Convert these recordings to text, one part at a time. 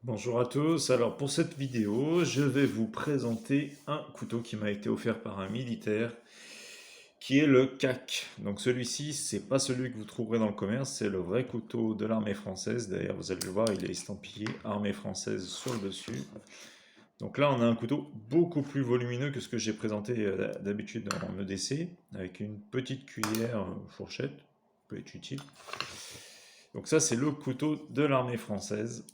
Bonjour à tous, alors pour cette vidéo, je vais vous présenter un couteau qui m'a été offert par un militaire, qui est le CAC. Donc celui-ci, c'est pas celui que vous trouverez dans le commerce, c'est le vrai couteau de l'armée française. D'ailleurs, vous allez le voir, il est estampillé armée française sur le dessus. Donc là, on a un couteau beaucoup plus volumineux que ce que j'ai présenté d'habitude en EDC, avec une petite cuillère fourchette, peut être utile. Donc ça, c'est le couteau de l'armée française.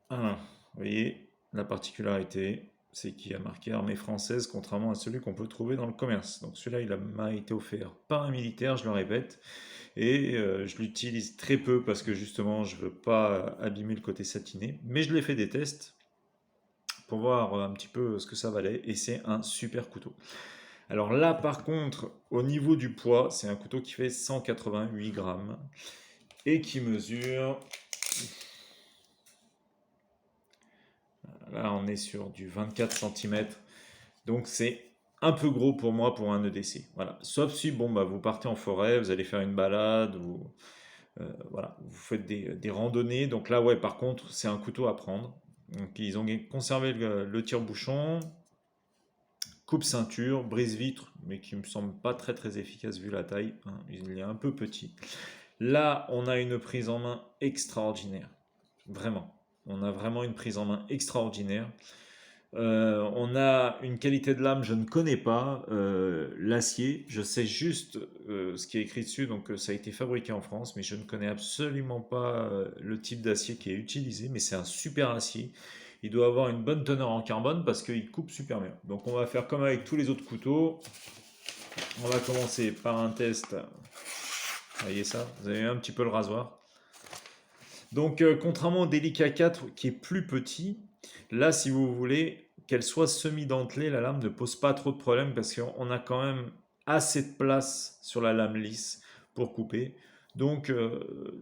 Ah, vous voyez, la particularité, c'est qu'il y a marqué armée française, contrairement à celui qu'on peut trouver dans le commerce. Donc celui-là, m'a été offert par un militaire, je le répète, et je l'utilise très peu parce que justement, je veux pas abîmer le côté satiné. Mais je l'ai fait des tests pour voir un petit peu ce que ça valait, et c'est un super couteau. Alors là, par contre, au niveau du poids, c'est un couteau qui fait 188 grammes et qui mesure. Là, on est sur du 24 centimètres. Donc, c'est un peu gros pour moi pour un EDC. Voilà. Sauf si, bon, bah, vous partez en forêt, vous allez faire une balade ou voilà, vous faites des randonnées. Donc là, ouais, par contre, c'est un couteau à prendre. Donc, ils ont conservé le tire-bouchon, coupe-ceinture, brise-vitre, mais qui me semble pas très très efficace vu la taille, hein. Il est un peu petit. Là, on a une prise en main extraordinaire. Vraiment. On a vraiment une prise en main extraordinaire. On a une qualité de lame, je ne connais pas l'acier. Je sais juste ce qui est écrit dessus, donc ça a été fabriqué en France, mais je ne connais absolument pas le type d'acier qui est utilisé. Mais c'est un super acier. Il doit avoir une bonne teneur en carbone parce qu'il coupe super bien. Donc on va faire comme avec tous les autres couteaux. On va commencer par un test. Vous voyez ça? Vous avez un petit peu le rasoir. Donc, contrairement au Delica 4 qui est plus petit, là, si vous voulez qu'elle soit semi-dentelée, la lame ne pose pas trop de problèmes parce qu'on a quand même assez de place sur la lame lisse pour couper. Donc,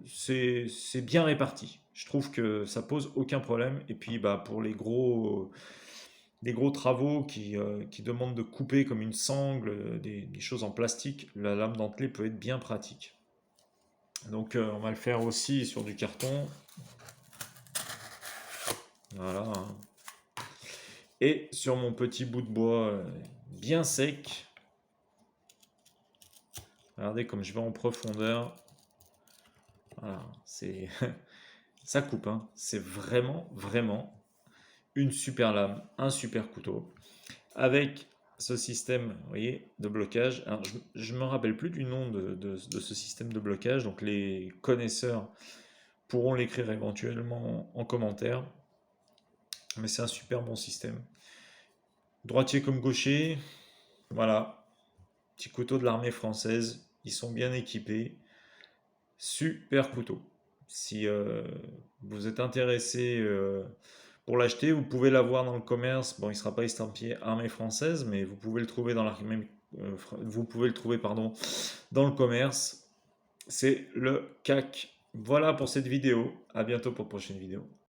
c'est bien réparti. Je trouve que ça pose aucun problème. Et puis, bah, pour les gros travaux qui demandent de couper comme une sangle, des choses en plastique, la lame dentelée peut être bien pratique. Donc, on va le faire aussi sur du carton. Voilà. Et sur mon petit bout de bois bien sec, regardez comme je vais en profondeur. Voilà, c'est ça coupe, hein. C'est vraiment, vraiment une super lame, un super couteau. Avec ce système, vous voyez, de blocage. Alors, je ne me rappelle plus du nom de ce système de blocage, donc les connaisseurs pourront l'écrire éventuellement en commentaire. Mais c'est un super bon système. Droitier comme gaucher, voilà. Petit couteau de l'armée française, ils sont bien équipés. Super couteau. Si vous êtes intéressé pour l'acheter, vous pouvez l'avoir dans le commerce. Bon, il ne sera pas estampillé armée française, mais vous pouvez le trouver dans l'armée, vous pouvez le trouver pardon, dans le commerce. C'est le CAC. Voilà pour cette vidéo. À bientôt pour une prochaine vidéo.